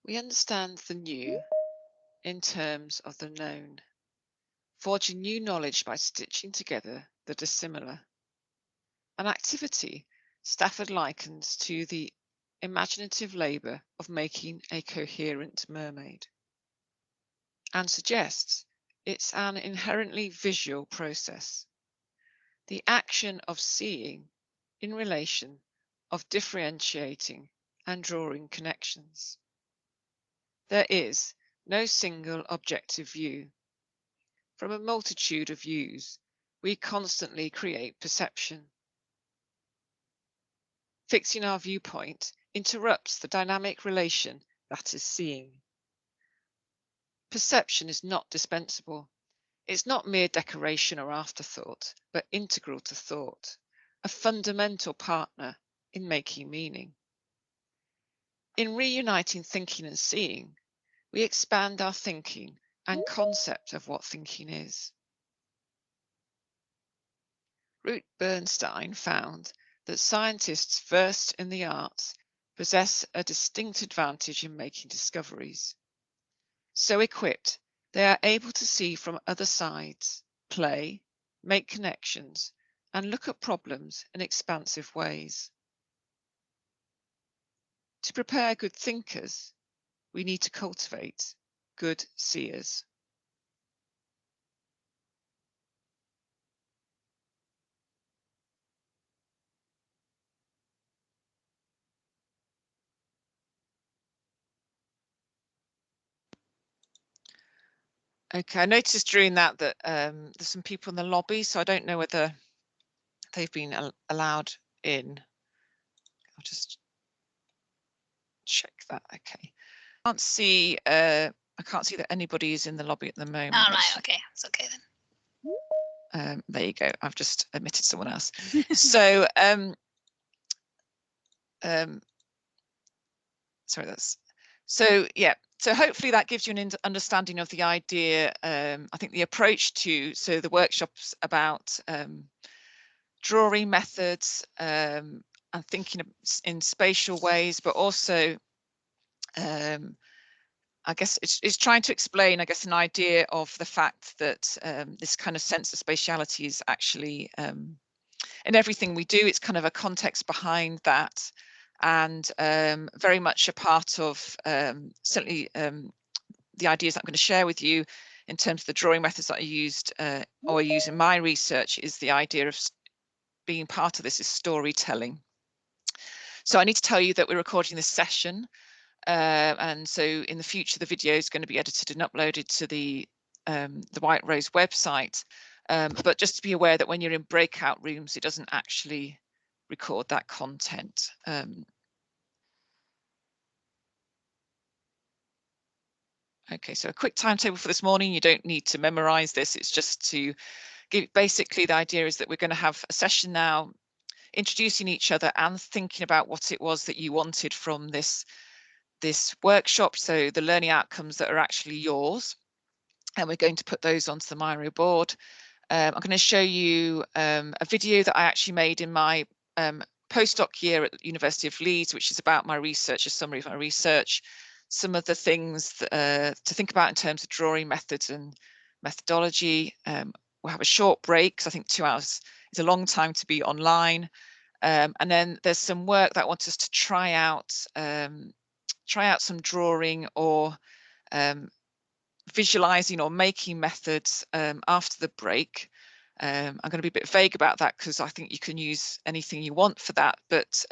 We understand the new in terms of the known, forging new knowledge by stitching together the dissimilar. An activity Stafford likens to the imaginative labour of making a coherent mermaid, and suggests it's an inherently visual process. The action of seeing in relation, of differentiating and drawing connections. There is no single objective view. From a multitude of views, we constantly create perception. Fixing our viewpoint interrupts the dynamic relation that is seeing. Perception is not dispensable. It's not mere decoration or afterthought, but integral to thought, a fundamental partner in making meaning. In reuniting thinking and seeing, we expand our thinking and concept of what thinking is. Ruth Bernstein found that scientists versed in the arts possess a distinct advantage in making discoveries. So equipped, they are able to see from other sides, play, make connections, and look at problems in expansive ways. To prepare good thinkers, we need to cultivate good seers. Okay, I noticed during that there's some people in the lobby, so I don't know whether they've been allowed in. I'll just check that. Okay, I can't see that anybody is in the lobby at the moment. All right, okay, it's okay then. There you go. I've just admitted someone else. So sorry, that's so yeah. So hopefully that gives you an understanding of the idea. I think the approach to the workshop's about drawing methods and thinking in spatial ways, but also I guess it's trying to explain, I guess, an idea of the fact that this kind of sense of spatiality is actually in everything we do. It's kind of a context behind that, and very much a part of certainly the ideas that I'm going to share with you in terms of the drawing methods that I used or I use in my research is the idea of being part of this is storytelling. So I need to tell you that we're recording this session, and so in the future the video is going to be edited and uploaded to the White Rose website. But just to be aware that when you're in breakout rooms, it doesn't actually record that content. Okay, so a quick timetable for this morning. You don't need to memorize this. It's just to give, basically the idea is that we're going to have a session now introducing each other and thinking about what it was that you wanted from this workshop. So the learning outcomes that are actually yours. And we're going to put those onto the Miro board. I'm going to show you a video that I actually made in my postdoc year at the University of Leeds, which is about my research, a summary of my research, some of the things to think about in terms of drawing methods and methodology. We'll have a short break because I think 2 hours is a long time to be online. And then there's some work that I want us to try out some drawing or visualizing or making methods after the break. I'm going to be a bit vague about that because I think you can use anything you want for that, but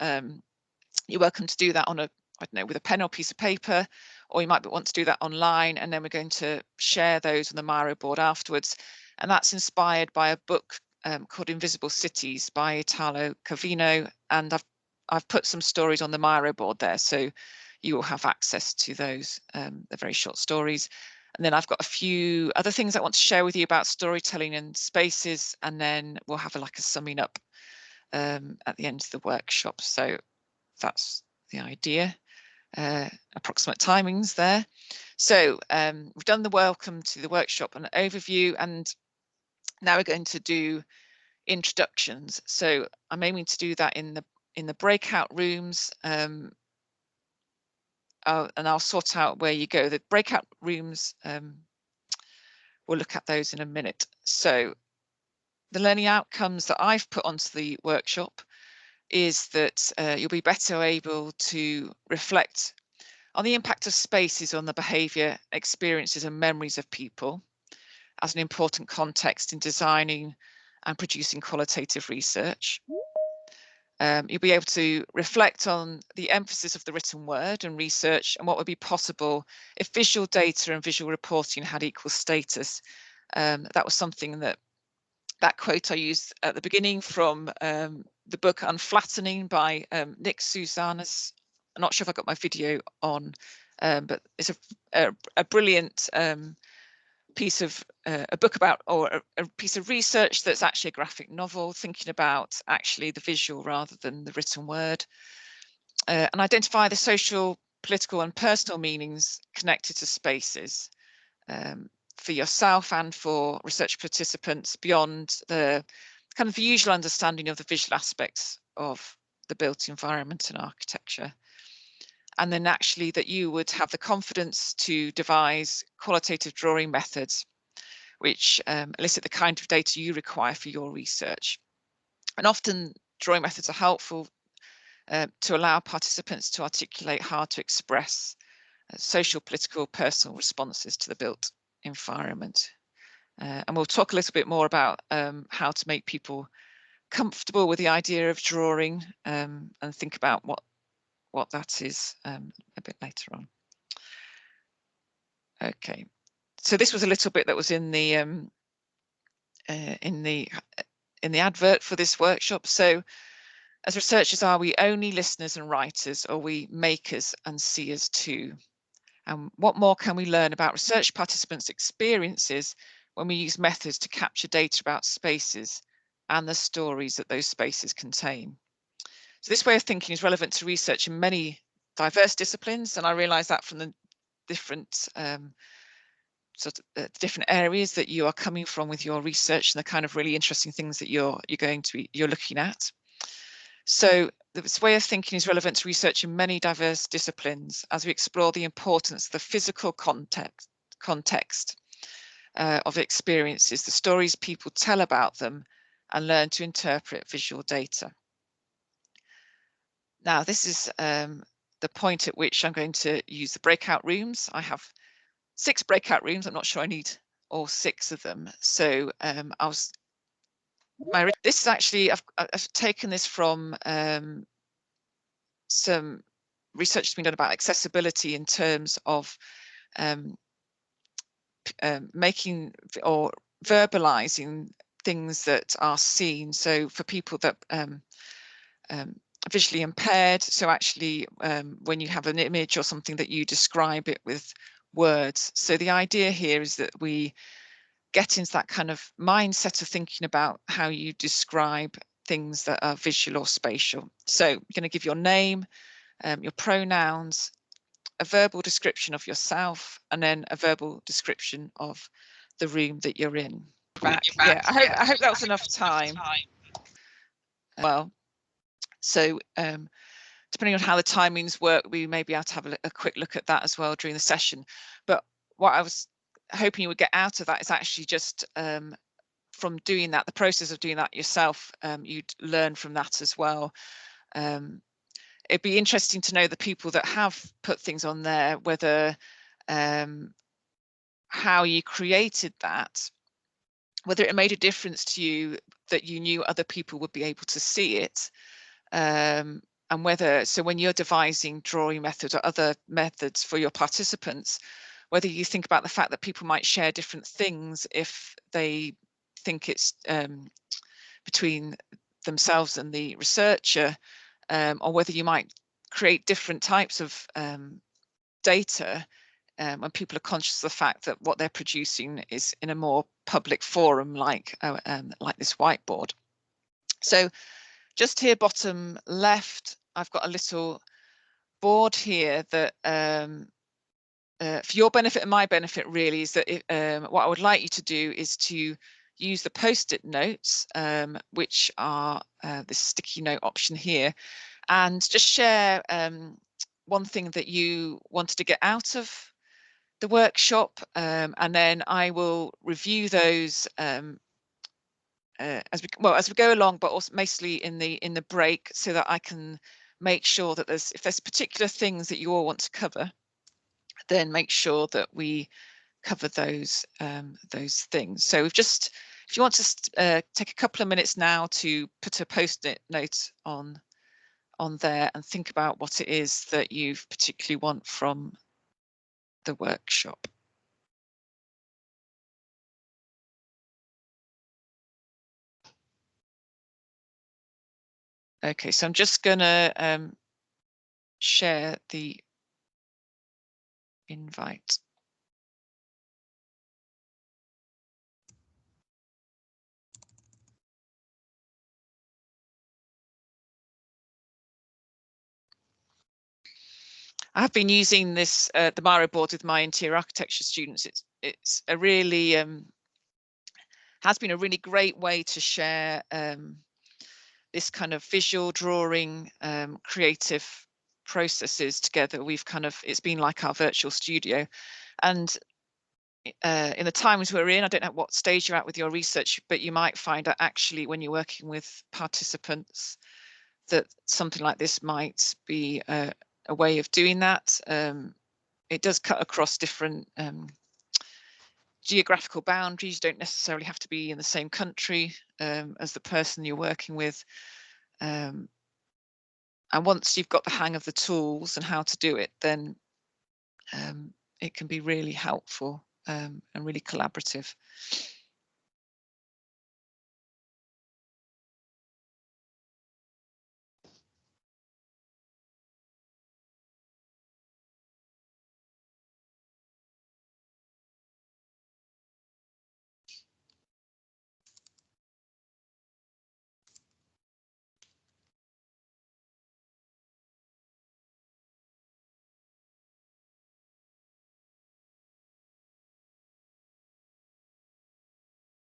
you're welcome to do that on with a pen or piece of paper, or you might want to do that online, and then we're going to share those on the Miro board afterwards. And that's inspired by a book called Invisible Cities by Italo Calvino, and I've put some stories on the Miro board there, so you will have access to those. They're very short stories. And then I've got a few other things I want to share with you about storytelling and spaces, and then we'll have a summing up at the end of the workshop. So that's the idea. Approximate timings there. So we've done the welcome to the workshop and overview, and now we're going to do introductions. So I'm aiming to do that in the breakout rooms. and I'll sort out where you go. The breakout rooms, we'll look at those in a minute. So the learning outcomes that I've put onto the workshop is that you'll be better able to reflect on the impact of spaces on the behaviour, experiences and memories of people as an important context in designing and producing qualitative research. You'll be able to reflect on the emphasis of the written word and research and what would be possible if visual data and visual reporting had equal status. That was something that quote I used at the beginning from the book Unflattening by Nick Sousanis. I'm not sure if I got my video on, but it's a brilliant piece of a book about, or a piece of research that's actually a graphic novel, thinking about actually the visual rather than the written word, and identify the social, political and personal meanings connected to spaces for yourself and for research participants beyond the kind of the usual understanding of the visual aspects of the built environment and architecture. And then actually that you would have the confidence to devise qualitative drawing methods which elicit the kind of data you require for your research. And often drawing methods are helpful to allow participants to articulate hard to express social, political, personal responses to the built environment. And we'll talk a little bit more about how to make people comfortable with the idea of drawing and think about what that is a bit later on. Okay, so this was a little bit that was in the advert for this workshop. So as researchers, are we only listeners and writers, or are we makers and seers too? And what more can we learn about research participants' experiences when we use methods to capture data about spaces and the stories that those spaces contain? So this way of thinking is relevant to research in many diverse disciplines, and I realise that from the different different areas that you are coming from with your research and the kind of really interesting things that you're looking at. So this way of thinking is relevant to research in many diverse disciplines as we explore the importance of the physical context of experiences, the stories people tell about them, and learn to interpret visual data. Now, this is the point at which I'm going to use the breakout rooms. I have 6 breakout rooms. I'm not sure I need all 6 of them. So this is actually, I've taken this from some research that's been done about accessibility in terms of making or verbalizing things that are seen. So for people that visually impaired, so actually when you have an image or something, that you describe it with words. So the idea here is that we get into that kind of mindset of thinking about how you describe things that are visual or spatial. So you're going to give your name, your pronouns, a verbal description of yourself, and then a verbal description of the room that you're in. Yeah, I hope that was enough time. Well, so depending on how the timings work, we may be able to have a quick look at that as well during the session. But what I was hoping you would get out of that is actually just from doing that, the process of doing that yourself, you'd learn from that as well. It'd be interesting to know the people that have put things on there, whether how you created that, whether it made a difference to you that you knew other people would be able to see it, and whether, so when you're devising drawing methods or other methods for your participants, whether you think about the fact that people might share different things if they think it's between themselves and the researcher, or whether you might create different types of data when people are conscious of the fact that what they're producing is in a more public forum like this whiteboard. So just here bottom left, I've got a little board here that for your benefit and my benefit really is that what I would like you to do is to use the Postit Notes, which are this sticky note option here, and just share one thing that you wanted to get out of the workshop, and then I will review those as we go along, but also mostly in the break, so that I can make sure that if there's particular things that you all want to cover, then make sure that we cover those things. So we've just, if you want to take a couple of minutes now to put a Post-it note on there and think about what it is that you particularly want from the workshop. Okay, so I'm just gonna share the invite. I have been using this the Miro board with my interior architecture students. It's a really has been a really great way to share this kind of visual drawing, creative processes together. It's been like our virtual studio, and in the times we're in, I don't know what stage you're at with your research, but you might find that actually when you're working with participants, that something like this might be a way of doing that. It does cut across different geographical boundaries. You don't necessarily have to be in the same country as the person you're working with. And once you've got the hang of the tools and how to do it, then it can be really helpful and really collaborative.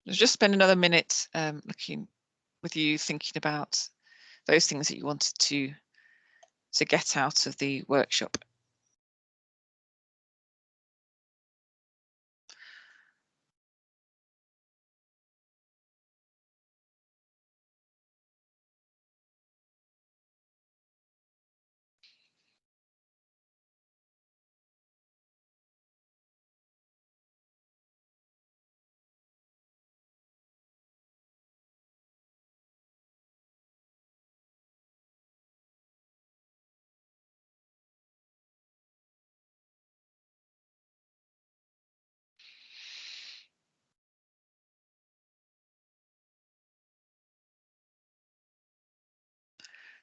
Let's just spend another minute looking with you, thinking about those things that you wanted to get out of the workshop.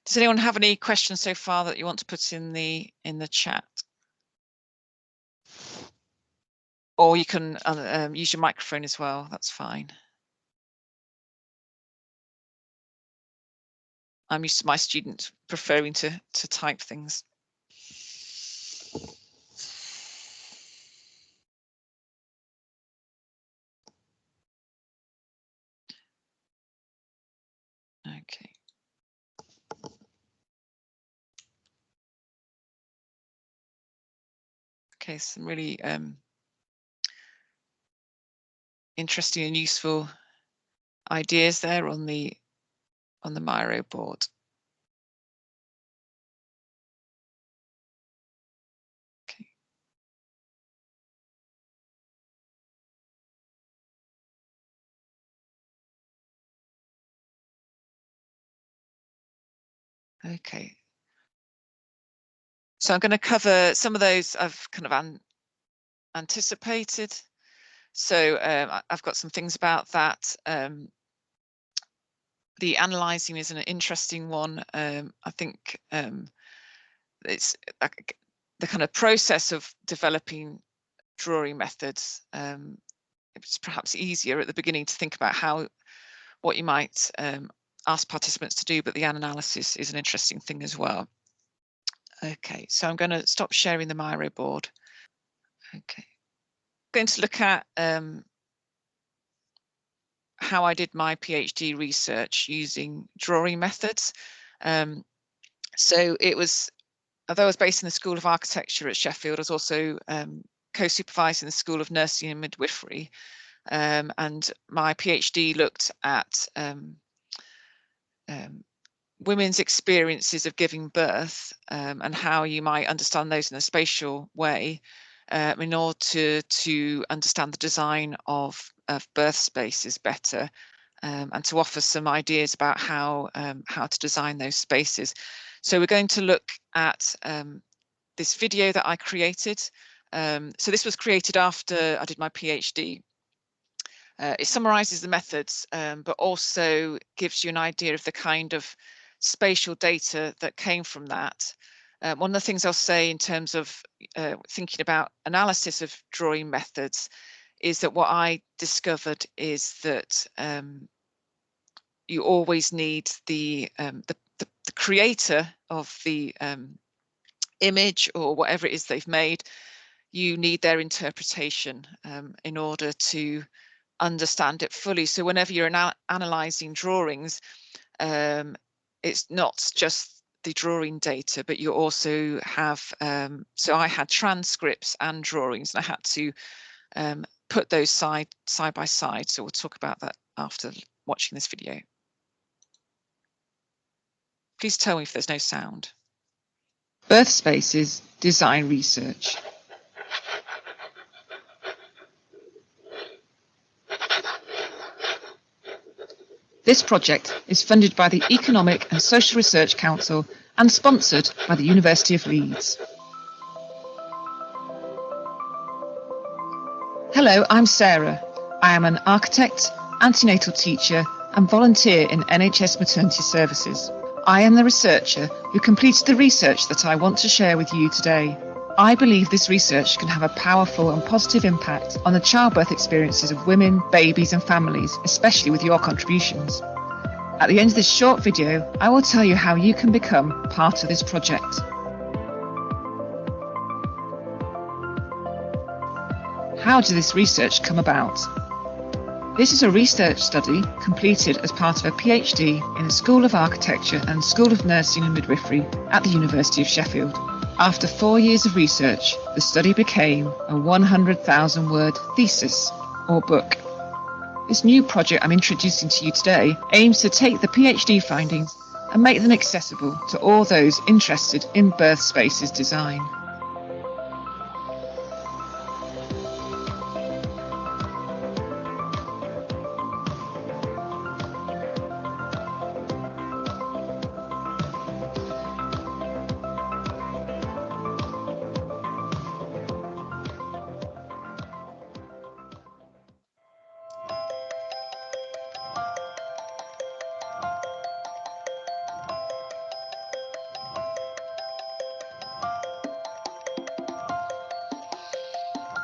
Does anyone have any questions so far that you want to put in the chat? Or you can use your microphone as well, that's fine. I'm used to my students preferring to type things. Okay. Okay, some really interesting and useful ideas there on the Miro board. Okay. Okay. So I'm going to cover some of those I've kind of anticipated. So I've got some things about that. The analysing is an interesting one. I think it's the kind of process of developing drawing methods. It's perhaps easier at the beginning to think about what you might ask participants to do, but the analysis is an interesting thing as well. Okay, so I'm going to stop sharing the Miro board. Okay, I'm going to look at how I did my PhD research using drawing methods. So it was although I was based in the School of Architecture at Sheffield, I was also co-supervising the School of Nursing and Midwifery, and my PhD looked at women's experiences of giving birth and how you might understand those in a spatial way in order to understand the design of birth spaces better, and to offer some ideas about how to design those spaces. So we're going to look at this video that I created. So this was created after I did my PhD. It summarises the methods, but also gives you an idea of the kind of spatial data that came from that. One of the things I'll say in terms of thinking about analysis of drawing methods is that what I discovered is that you always need the creator of the image or whatever it is they've made. You need their interpretation in order to understand it fully. So whenever you're analysing drawings, it's not just the drawing data, but you also have, so I had transcripts and drawings, and I had to put those side by side. So we'll talk about that after watching this video. Please tell me if there's no sound. Birth spaces, design research. This project is funded by the Economic and Social Research Council and sponsored by the University of Leeds. Hello, I'm Sarah. I am an architect, antenatal teacher and volunteer in NHS maternity services. I am the researcher who completed the research that I want to share with you today. I believe this research can have a powerful and positive impact on the childbirth experiences of women, babies and families, especially with your contributions. At the end of this short video, I will tell you how you can become part of this project. How did this research come about? This is a research study completed as part of a PhD in the School of Architecture and School of Nursing and Midwifery at the University of Sheffield. After 4 years of research, the study became a 100,000-word thesis or book. This new project I'm introducing to you today aims to take the PhD findings and make them accessible to all those interested in birth spaces design.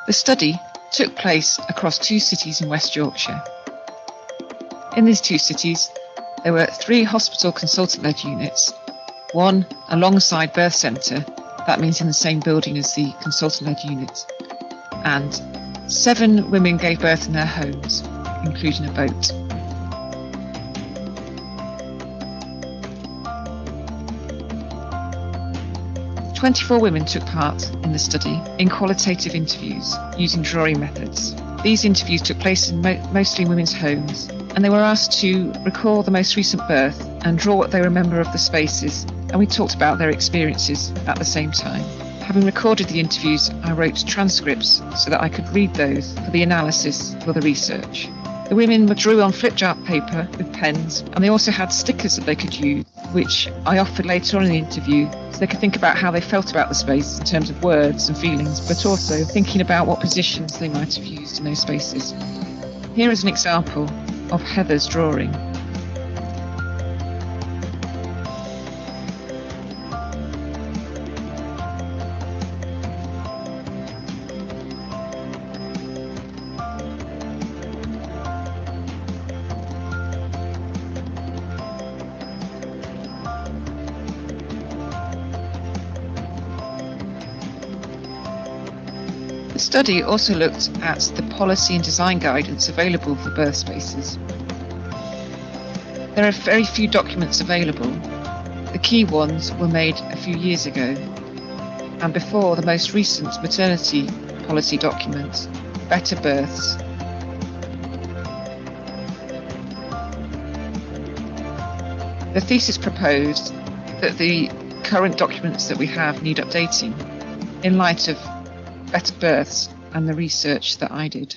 The study took place across 2 cities in West Yorkshire. In these 2 cities, there were 3 hospital consultant-led units, 1 alongside birth centre, that means in the same building as the consultant-led unit, and 7 women gave birth in their homes, including a boat. – 24 women took part in the study in qualitative interviews using drawing methods. These interviews took place in mostly in women's homes, and they were asked to recall the most recent birth and draw what they remember of the spaces, and we talked about their experiences at the same time. Having recorded the interviews, I wrote transcripts so that I could read those for the analysis for the research. The women drew on flip-chart paper with pens, and they also had stickers that they could use, which I offered later on in the interview, so they could think about how they felt about the space in terms of words and feelings, but also thinking about what positions they might have used in those spaces. Here is an example of Heather's drawing. The study also looked at the policy and design guidance available for birth spaces. There are very few documents available. The key ones were made a few years ago, and before the most recent maternity policy document, Better Births. The thesis proposed that the current documents that we have need updating in light of Better Births and the research that I did.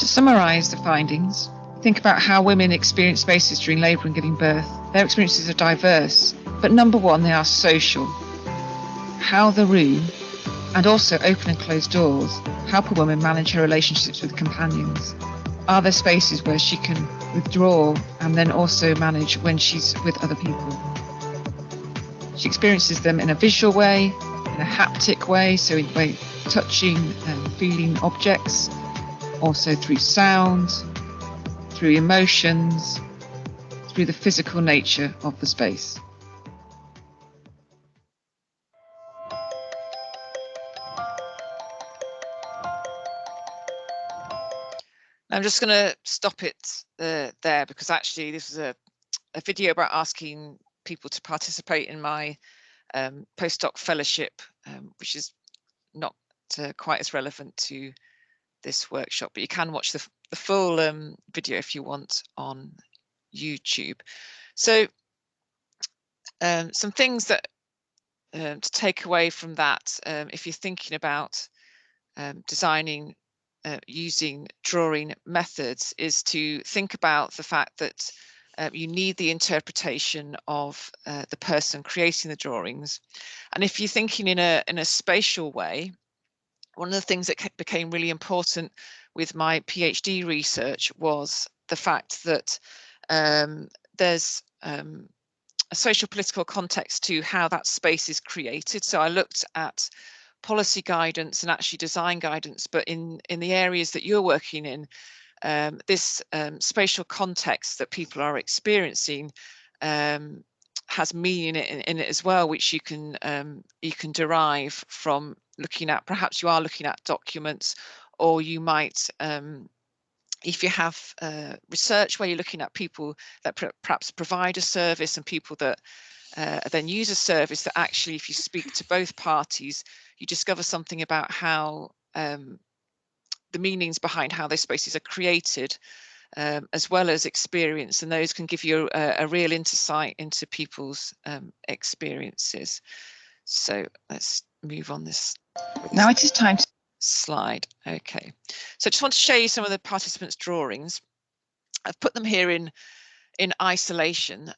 To summarise the findings, think about how women experience spaces during labour and giving birth. Their experiences are diverse, but number one, they are social. How the room, and also open and closed doors, help a woman manage her relationships with companions. Are there spaces where she can withdraw and then also manage when she's with other people? She experiences them in a visual way, in a haptic way, so in way touching and feeling objects, also through sound, through emotions, through the physical nature of the space. I'm just going to stop it there, because actually this is a video about asking people to participate in my Postdoc Fellowship, which is not quite as relevant to this workshop, but you can watch the full video if you want on YouTube. So some things that to take away from that, if you're thinking about designing using drawing methods, is to think about the fact that you need the interpretation of the person creating the drawings. And if you're thinking in a spatial way, one of the things that became really important with my PhD research was the fact that there's a social political context to how that space is created. So I looked at policy guidance and actually design guidance, but in the areas that you're working in, this spatial context that people are experiencing has meaning in it as well, which you can derive from looking at. Perhaps you are looking at documents, or you might, if you have research where you're looking at people that perhaps provide a service and people that then use a service, that actually, if you speak to both parties, you discover something about how the meanings behind how those spaces are created, as well as experience, and those can give you a real insight into people's experiences. So let's move on this. Now it is time to slide. Okay, so I just want to show you some of the participants' drawings. I've put them here in isolation.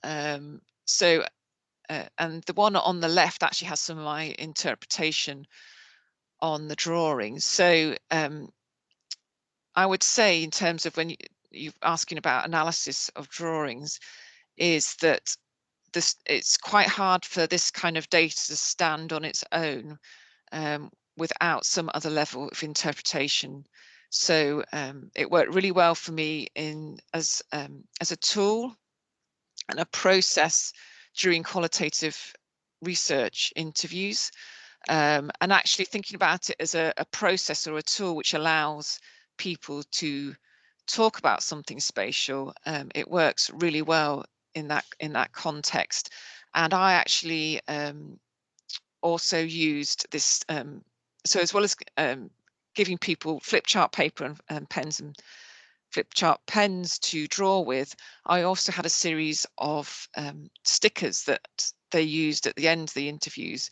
And the one on the left actually has some of my interpretation on the drawings. So I would say, in terms of when you're asking about analysis of drawings, is that it's quite hard for this kind of data to stand on its own without some other level of interpretation. So it worked really well for me as a tool and a process during qualitative research interviews, and actually thinking about it as a process or a tool which allows people to talk about something spatial. It works really well in that context. And I actually also used this, so as well as giving people flip chart paper and pens and flip chart pens to draw with, I also had a series of stickers that they used at the end of the interviews,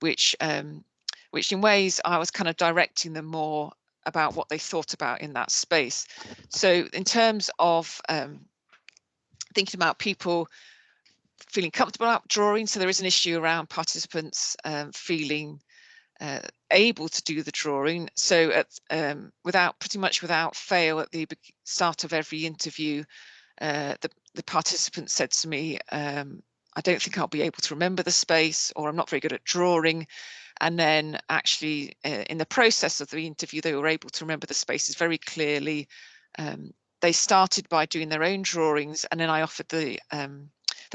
which in ways I was kind of directing them more about what they thought about in that space. So in terms of thinking about people feeling comfortable about drawing, so there is an issue around participants feeling able to do the drawing. So pretty much without fail, at the start of every interview, the participant said to me, I don't think I'll be able to remember the space, or I'm not very good at drawing. And then actually in the process of the interview, they were able to remember the spaces very clearly. They started by doing their own drawings, and then I offered the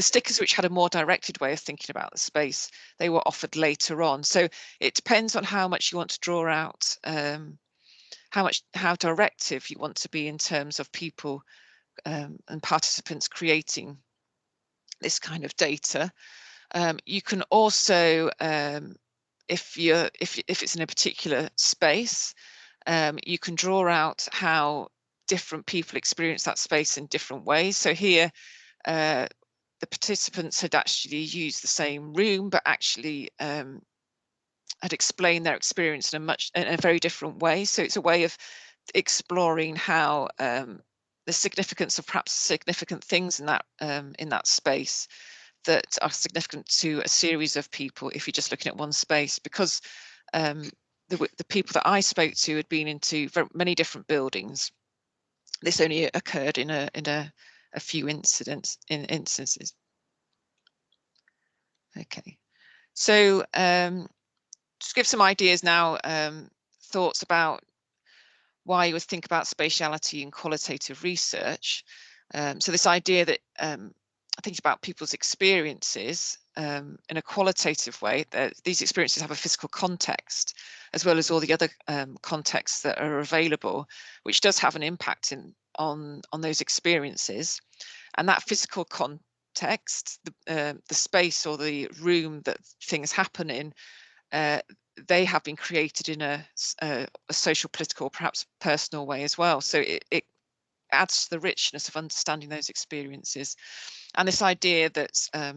stickers, which had a more directed way of thinking about the space. They were offered later on. So it depends on how much you want to draw out, how directive you want to be in terms of people and participants creating this kind of data. You can also, if it's in a particular space, you can draw out how different people experience that space in different ways. So here, the participants had actually used the same room, but actually had explained their experience in a very different way. So it's a way of exploring how the significance of perhaps significant things in that space that are significant to a series of people if you're just looking at one space, because the people that I spoke to had been into many different buildings. This only occurred in a few instances. Okay, so just give some ideas now, thoughts about why you would think about spatiality in qualitative research. So this idea that I think about people's experiences in a qualitative way, that these experiences have a physical context, as well as all the other contexts that are available, which does have an impact on those experiences. And that physical context, the space or the room that things happen in, they have been created in a social, political, perhaps personal way as well. So it adds to the richness of understanding those experiences. And this idea that there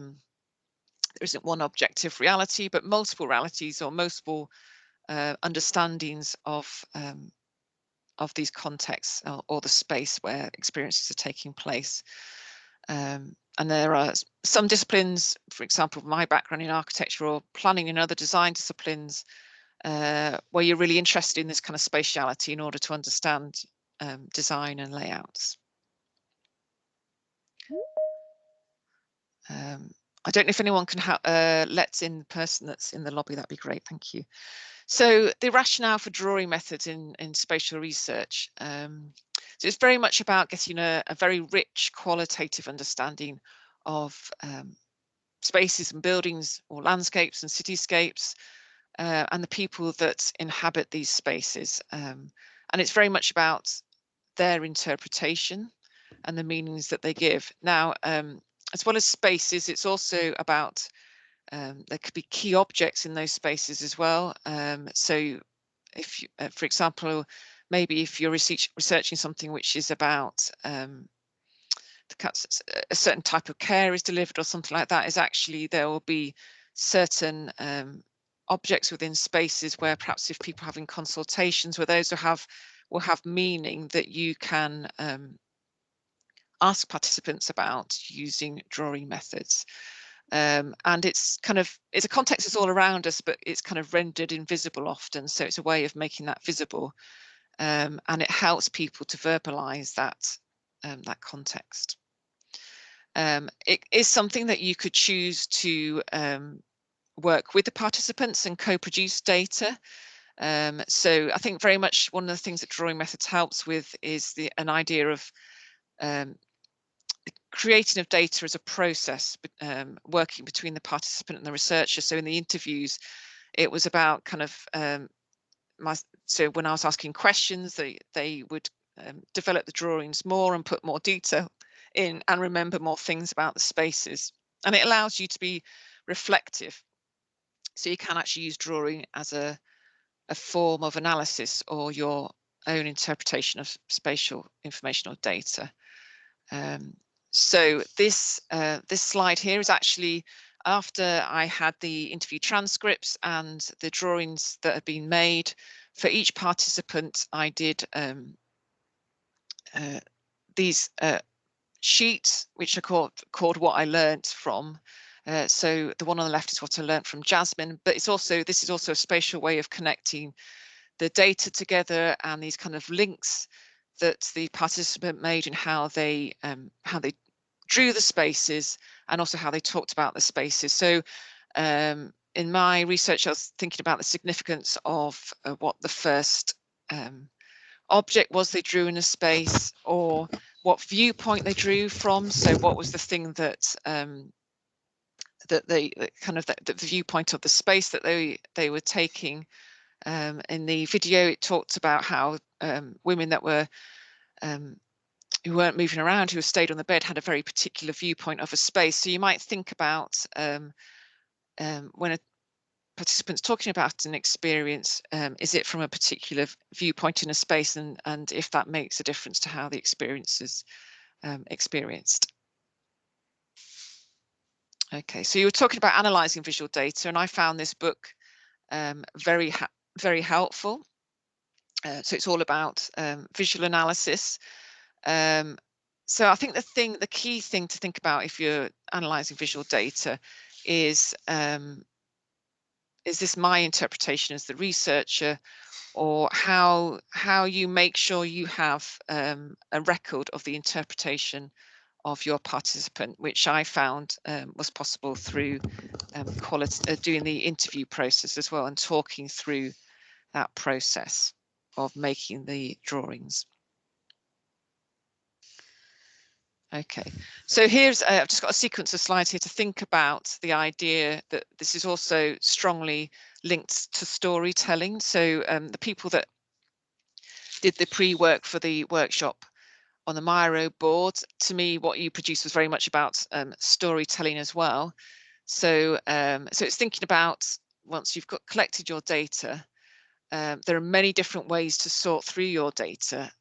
isn't one objective reality, but multiple realities or multiple understandings of these contexts or the space where experiences are taking place. And there are some disciplines, for example, my background in architecture or planning and other design disciplines, where you're really interested in this kind of spatiality in order to understand design and layouts. I don't know if anyone can let in the person that's in the lobby. That'd be great. Thank you. So the rationale for drawing methods in spatial research. So it's very much about getting a very rich qualitative understanding of spaces and buildings or landscapes and cityscapes and the people that inhabit these spaces. And it's very much about their interpretation and the meanings that they give. Now, as well as spaces, it's also about there could be key objects in those spaces as well. So if you, for example, maybe if you're researching something which is about a certain type of care is delivered or something like that, is actually there will be certain objects within spaces where perhaps if people are having consultations, where those will have meaning that you can ask participants about using drawing methods. And it's a context that's all around us, but it's kind of rendered invisible often. So it's a way of making that visible, and it helps people to verbalize that context. It is something that you could choose to work with the participants and co-produce data. So I think very much one of the things that drawing methods helps with is an idea of creating of data as a process, working between the participant and the researcher. So in the interviews, it was about kind of so when I was asking questions, they would develop the drawings more and put more detail in and remember more things about the spaces. And it allows you to be reflective. So you can actually use drawing as a form of analysis or your own interpretation of spatial information or data. So this slide here is actually after I had the interview transcripts and the drawings that had been made. For each participant, I did these sheets, which are called What I Learned From. So the one on the left is what I learned from Jasmine, but this is also a spatial way of connecting the data together and these kind of links that the participant made in how they drew the spaces and also how they talked about the spaces. So in my research, I was thinking about the significance of what the first object was they drew in a space, or what viewpoint they drew from. So what was the thing that the viewpoint of the space that they were taking. In the video, it talked about how women that were who weren't moving around, who stayed on the bed, had a very particular viewpoint of a space. So you might think about when a participant's talking about an experience, is it from a particular viewpoint in a space, and if that makes a difference to how the experience is experienced. Okay, so you were talking about analysing visual data, and I found this book very helpful. So it's all about visual analysis. So I think the key thing to think about if you're analysing visual data is this my interpretation as the researcher, or how you make sure you have a record of the interpretation of your participant, which I found was possible through doing the interview process as well, and talking through that process of making the drawings. Okay, so here's I've just got a sequence of slides here to think about the idea that this is also strongly linked to storytelling. So the people that did the pre-work for the workshop on the Miro board, to me what you produced was very much about storytelling as well. So so it's thinking about, once you've collected your data, there are many different ways to sort through your data.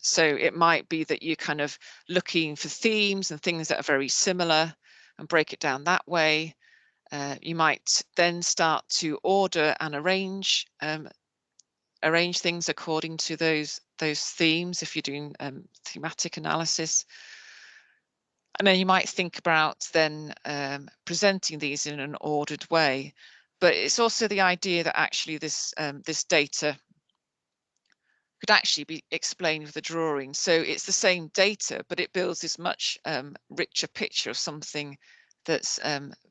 So it might be that you're kind of looking for themes and things that are very similar and break it down that way. You might then start to order and arrange things according to those themes if you're doing thematic analysis. And then you might think about then presenting these in an ordered way. But it's also the idea that actually this this data could actually be explained with a drawing. So it's the same data, but it builds this much richer picture of something that's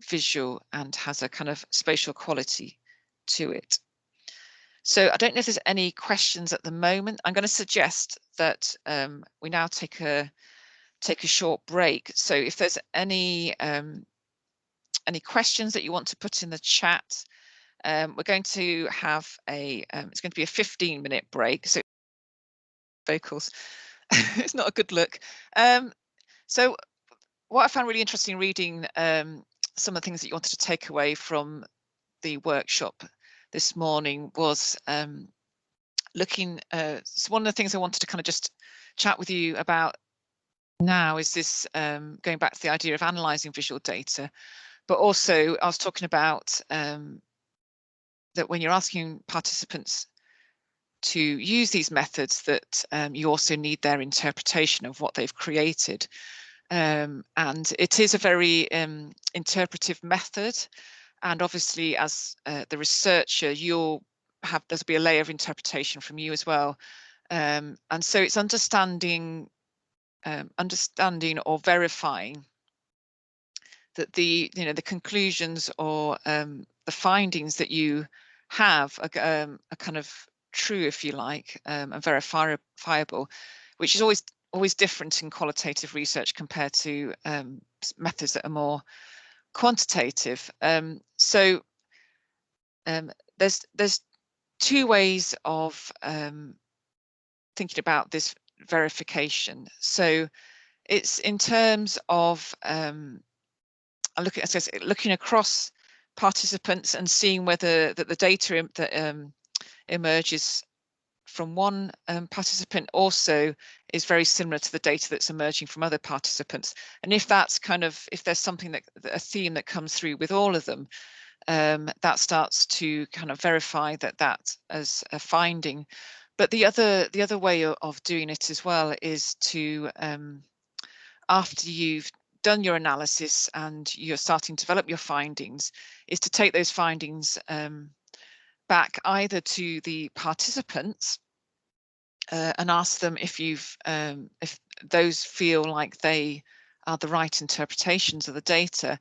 visual and has a kind of spatial quality to it. So I don't know if there's any questions at the moment. I'm going to suggest that we now take a short break. So if there's any questions that you want to put in the chat, we're going to have it's going to be a 15-minute break. So vocals, it's not a good look. So what I found really interesting reading some of the things that you wanted to take away from the workshop this morning was looking, so one of the things I wanted to kind of just chat with you about now is this going back to the idea of analysing visual data, but also I was talking about that when you're asking participants to use these methods, that you also need their interpretation of what they've created. And it is a very interpretive method, and obviously as the researcher there'll be a layer of interpretation from you as well, and so it's understanding or verifying that the conclusions or the findings that you have are kind of true, if you like, and verifiable, which is always different in qualitative research compared to methods that are more quantitative. So there's two ways of thinking about this verification. So it's in terms of looking across participants and seeing whether the data that emerges from one participant also is very similar to the data that's emerging from other participants. And if there's something a theme that comes through with all of them, that starts to kind of verify that as a finding. But the other way of doing it as well is to, after you've done your analysis and you're starting to develop your findings, is to take those findings back either to the participants and ask them if those feel like they are the right interpretations of the data,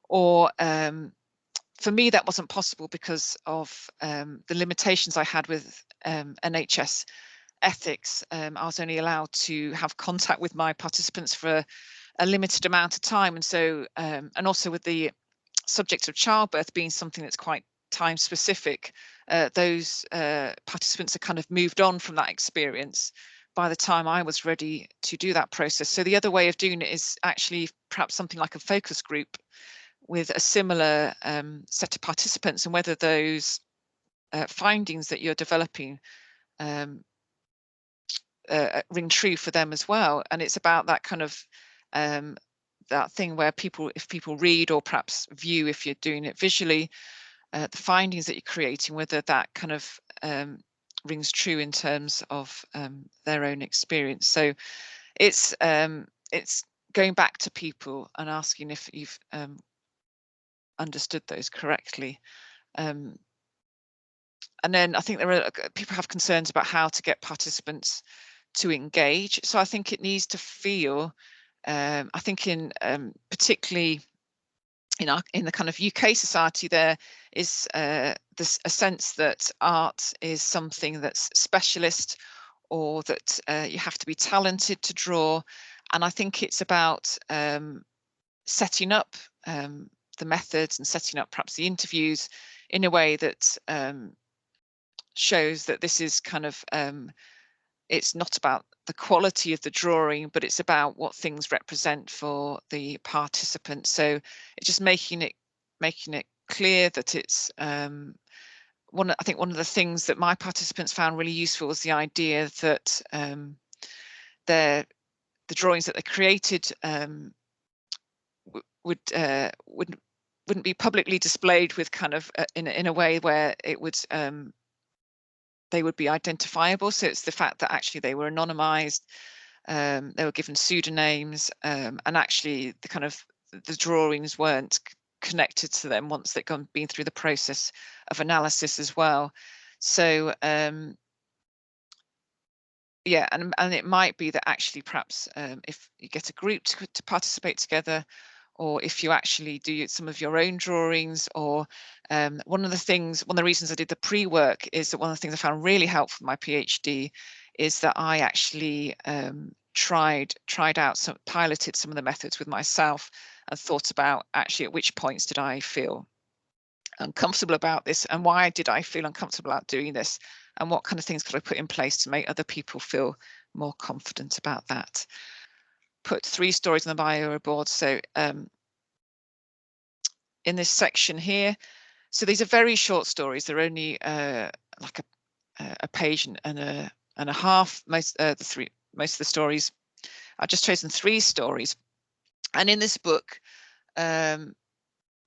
or for me that wasn't possible because of the limitations I had with NHS ethics. I was only allowed to have contact with my participants for a limited amount of time, and so and also with the subject of childbirth being something that's quite time specific, those participants are kind of moved on from that experience by the time I was ready to do that process. So the other way of doing it is actually perhaps something like a focus group with a similar set of participants, and whether those findings that you're developing ring true for them as well. And it's about that kind of that thing where if people read or perhaps view, if you're doing it visually, the findings that you're creating, whether that kind of rings true in terms of their own experience. So it's going back to people and asking if you've understood those correctly. And then I think people have concerns about how to get participants to engage. So I think it needs to feel, I think in particularly in the kind of UK society, there is a sense that art is something that's specialist, or that you have to be talented to draw. And I think it's about setting up the methods and setting up perhaps the interviews in a way that shows that this is kind of it's not about the quality of the drawing, but it's about what things represent for the participants. So it's just making it clear that it's I think one of the things that my participants found really useful was the idea that the drawings that they created wouldn't be publicly displayed with kind of in a way where it would they would be identifiable. So it's the fact that actually they were anonymized, they were given pseudonyms, and actually the kind of the drawings weren't connected to them once they'd been through the process of analysis as well. So yeah, and it might be that actually perhaps if you get a group to participate together, or if you actually do some of your own drawings, or one of the reasons I did the pre-work is that one of the things I found really helpful in my PhD is that I actually piloted some of the methods with myself and thought about actually at which points did I feel uncomfortable about this, and why did I feel uncomfortable about doing this, and what kind of things could I put in place to make other people feel more confident about that. Put 3 stories on the bio board. So in this section here, so these are very short stories. They're only like a page and a half. Most of the stories. I've just chosen 3 stories, and in this book,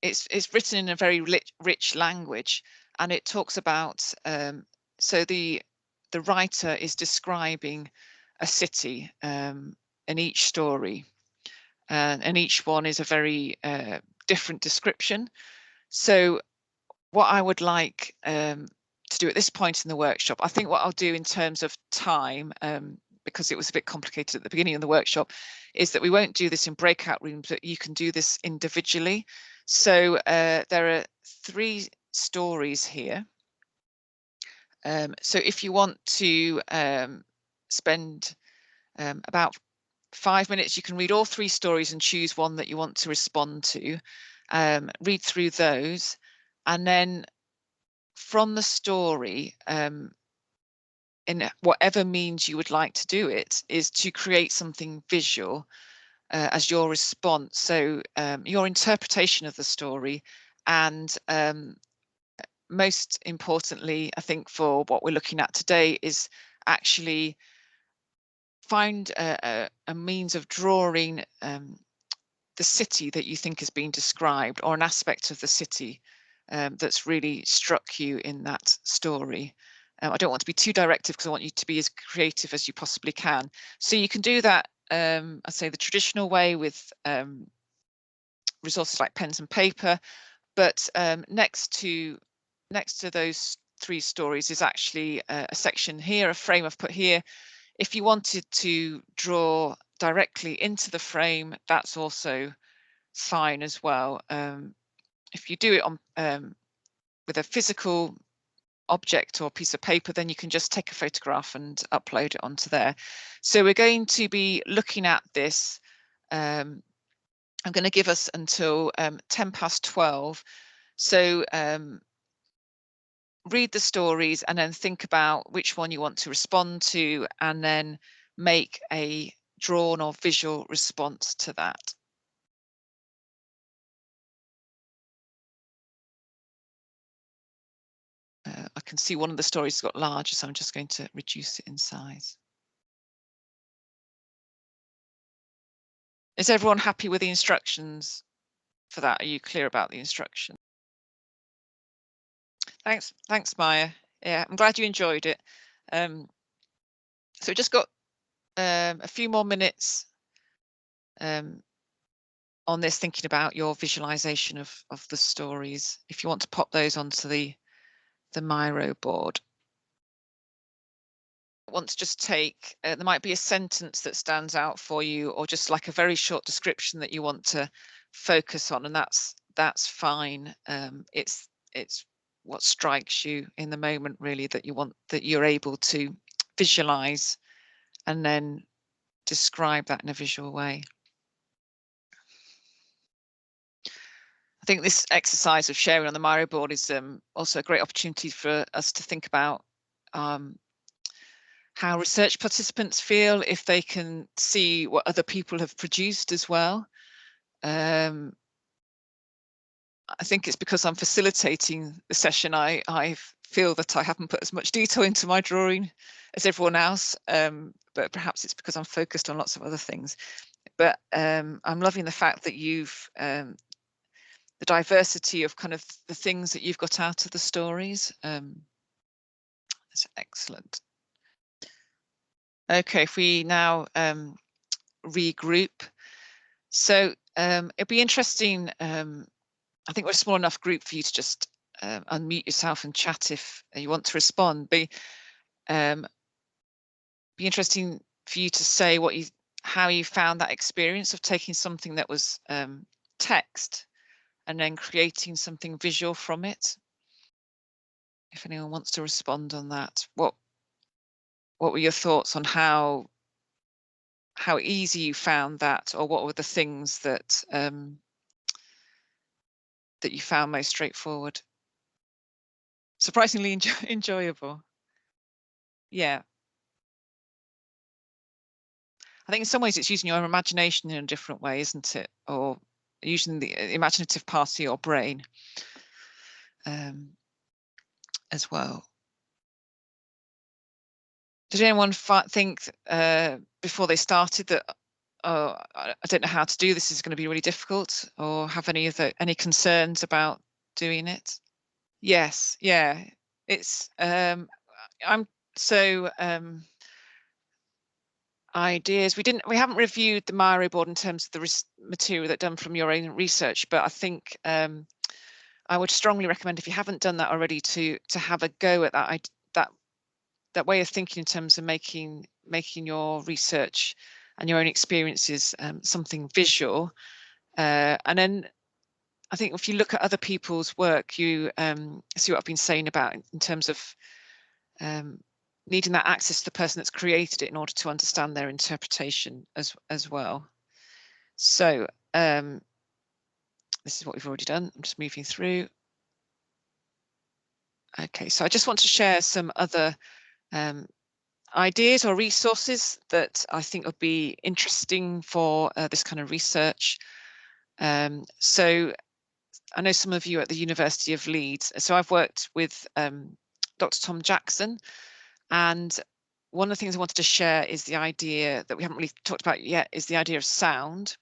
it's written in a very rich language, and it talks about so the writer is describing a city in each story, and each one is a very different description. So what I would like to do at this point in the workshop, I think what I'll do in terms of time, because it was a bit complicated at the beginning of the workshop, is that we won't do this in breakout rooms, but you can do this individually. So there are 3 stories here. So if you want to spend about 5 minutes, you can read all 3 stories and choose one that you want to respond to, read through those, and then from the story, in whatever means you would like to do it, is to create something visual as your response. So your interpretation of the story, and most importantly, I think for what we're looking at today, is actually find a means of drawing the city that you think is being described, or an aspect of the city that's really struck you in that story. I don't want to be too directive because I want you to be as creative as you possibly can. So you can do that, I say, the traditional way with resources like pens and paper, but next to those 3 stories is actually a section here, a frame I've put here. If you wanted to draw directly into the frame, that's also fine as well. If you do it on with a physical object or piece of paper, then you can just take a photograph and upload it onto there. So we're going to be looking at this. I'm going to give us until 12:10. So read the stories and then think about which one you want to respond to, and then make a drawn or visual response to that. I can see one of the stories got larger, so I'm just going to reduce it in size. Is everyone happy with the instructions for that? Are you clear about the instructions? Thanks, Maya. Yeah, I'm glad you enjoyed it. So we just got a few more minutes on this, thinking about your visualization of the stories. If you want to pop those onto the Miro board. want to just take, there might be a sentence that stands out for you, or just like a very short description that you want to focus on, and that's fine. It's what strikes you in the moment, really, that you're able to visualize and then describe that in a visual way. I think this exercise of sharing on the Miro board is also a great opportunity for us to think about how research participants feel if they can see what other people have produced as well. I think it's because I'm facilitating the session, I feel that I haven't put as much detail into my drawing as everyone else, but perhaps it's because I'm focused on lots of other things. But I'm loving the fact that you've the diversity of kind of the things that you've got out of the stories. That's excellent. Okay, if we now regroup. So it'd be interesting, I think we're a small enough group for you to just unmute yourself and chat if you want to respond. Be interesting for you to say how you found that experience of taking something that was text and then creating something visual from it. If anyone wants to respond on that, what were your thoughts on how easy you found that, or what were the things that that you found most straightforward? Surprisingly enjoyable. Yeah. I think in some ways it's using your imagination in a different way, isn't it? Or using the imaginative part of your brain as well. Did anyone think before they started that, oh, I don't know how to do this, is going to be really difficult, or have any concerns about doing it? Yes, yeah, it's ideas. We haven't reviewed the Miro board in terms of the material that done from your own research, but I think I would strongly recommend, if you haven't done that already, to have a go at that way of thinking in terms of making your research and your own experiences something visual. And then I think if you look at other people's work, you see what I've been saying about in terms of needing that access to the person that's created it in order to understand their interpretation as well. So this is what we've already done. I'm just moving through. Okay, so I just want to share some other ideas or resources that I think would be interesting for this kind of research. So I know some of you at the University of Leeds. So I've worked with Dr. Tom Jackson, and one of the things I wanted to share is the idea that we haven't really talked about yet, is the idea of sound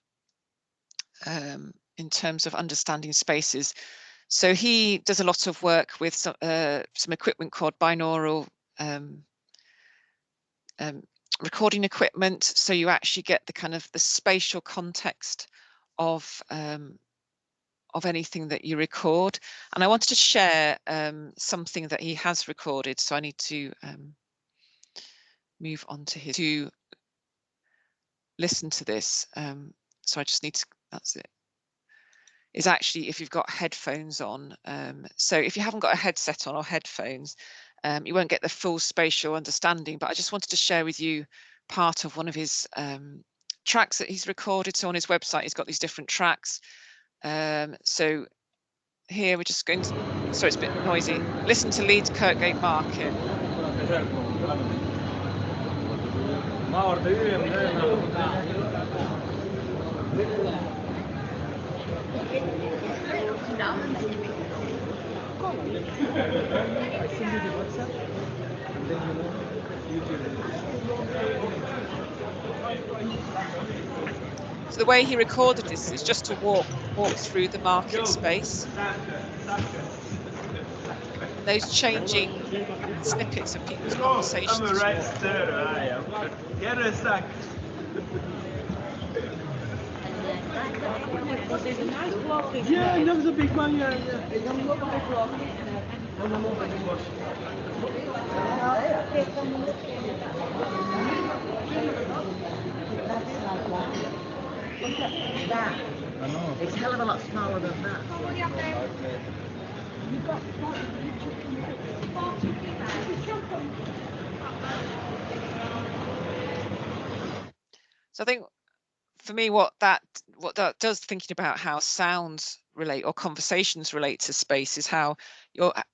in terms of understanding spaces. So he does a lot of work with some equipment called binaural recording equipment. So you actually get the kind of the spatial context of anything that you record. And I wanted to share something that he has recorded. So I need to move on to listen to this. So I just need to, that's it. Is actually if you've got headphones on. So if you haven't got a headset on or headphones, you won't get the full spatial understanding, but I just wanted to share with you part of one of his tracks that he's recorded. So on his website, he's got these different tracks. So here we're just going to, sorry, it's a bit noisy. Listen to Leeds Kirkgate Market. So the way he recorded this is just to walk through the market space. Those changing snippets of people's conversations. Yeah, that was a big one, yeah. That. I know. It's a hell of a lot smaller than that. So I think for me, what that does, thinking about how sounds relate or conversations relate to space, is how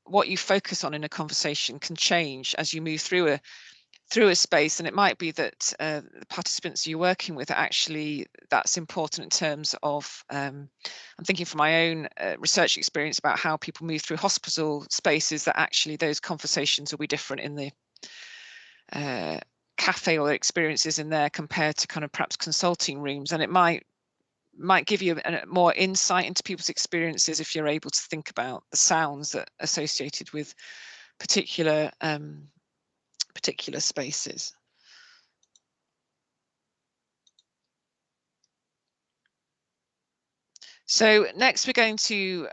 what you focus on in a conversation can change as you move through a space. And it might be that the participants you're working with, actually that's important in terms of I'm thinking from my own research experience about how people move through hospital spaces, that actually those conversations will be different in the cafe or experiences in there compared to kind of perhaps consulting rooms. And it might give you more insight into people's experiences if you're able to think about the sounds that are associated with particular spaces. So next we're going to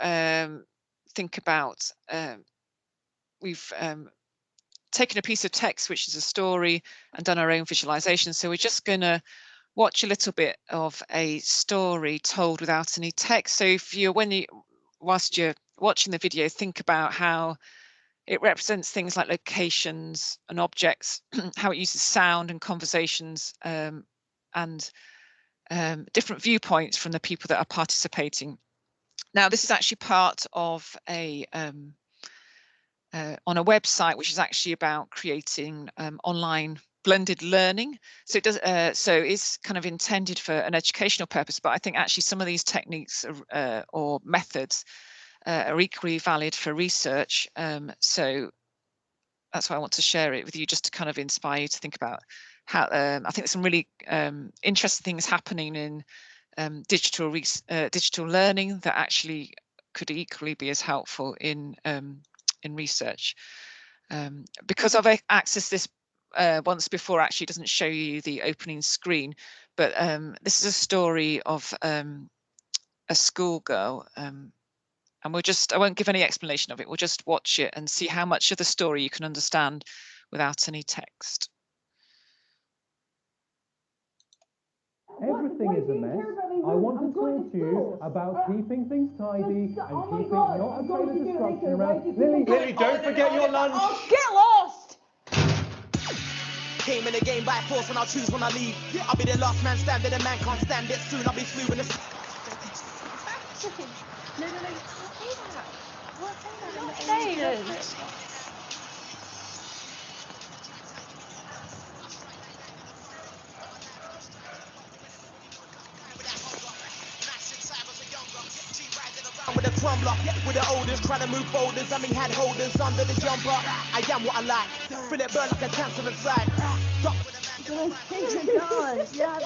think about, we've taken a piece of text, which is a story, and done our own visualization. So we're just going to watch a little bit of a story told without any text. So if whilst you're watching the video, think about how it represents things like locations and objects, how it uses sound and conversations, and different viewpoints from the people that are participating. Now, this is actually part of on a website which is actually about creating online blended learning. So it does. So it's kind of intended for an educational purpose, but I think actually some of these techniques or methods are equally valid for research. So that's why I want to share it with you, just to kind of inspire you to think about how I think there's some really interesting things happening in digital learning that actually could equally be as helpful in research. Because I've accessed this once before, actually doesn't show you the opening screen, but this is a story of a schoolgirl, and I won't give any explanation of it. We'll just watch it and see how much of the story you can understand without any text. Everything is a mess. I want to talk to you about keeping things tidy and keeping not a trail of destruction around. Lily, don't forget your lunch. Oh, get lost! Came in the game by force, and I'll choose when I leave. I'll be the last man standing, the man can't stand it. Soon I'll be through in the... No, you can't say that. You can't say that in the English. With a crumbler, with the oldest, trying to move boulders. I mean, had holders under the jumper. I am what I like. Feel it burn like a cancer inside. Yeah.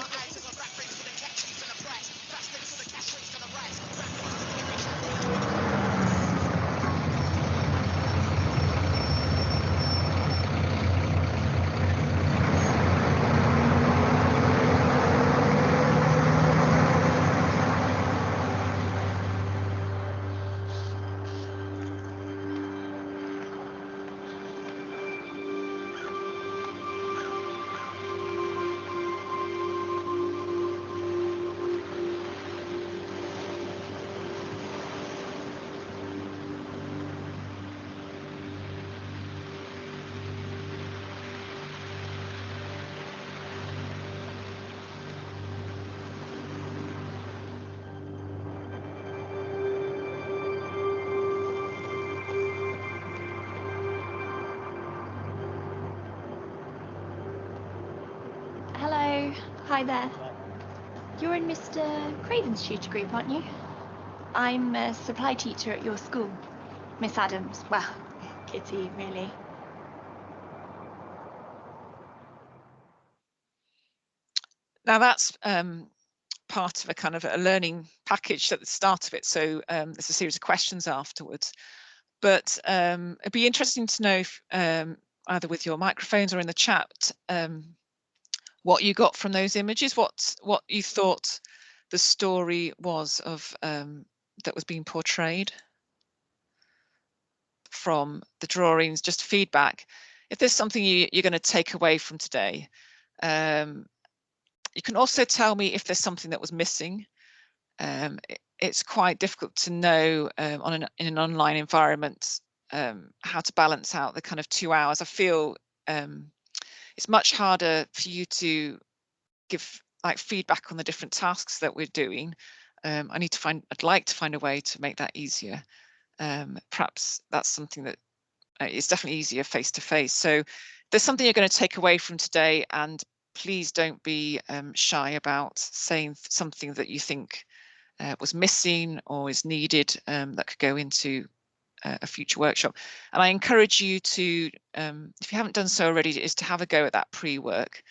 Hello. Hi there. You're in Mr. Craven's tutor group, aren't you? I'm a supply teacher at your school. Miss Adams. Well, Kitty, really. Now that's part of a kind of a learning package at the start of it. So there's a series of questions afterwards. But it'd be interesting to know if, either with your microphones or in the chat, what you got from those images, what you thought the story was of that was being portrayed. from the drawings, just feedback. If there's something you're going to take away from today, you can also tell me if there's something that was missing. It's quite difficult to know in an online environment how to balance out the kind of 2 hours. I feel it's much harder for you to give like feedback on the different tasks that we're doing. I'd like to find a way to make that easier. Perhaps that's something that is definitely easier face to face. So there's something you're going to take away from today, and please don't be shy about saying something that you think was missing or is needed that could go into a future workshop. And I encourage you to, if you haven't done so already, is to have a go at that pre-work.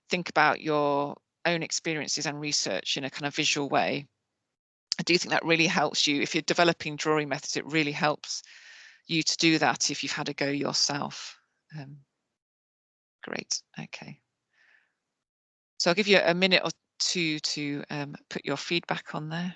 Think about your own experiences and research in a kind of visual way. I do think that really helps you. If you're developing drawing methods, it really helps you to do that if you've had a go yourself. Great, okay. So I'll give you a minute or two to put your feedback on there.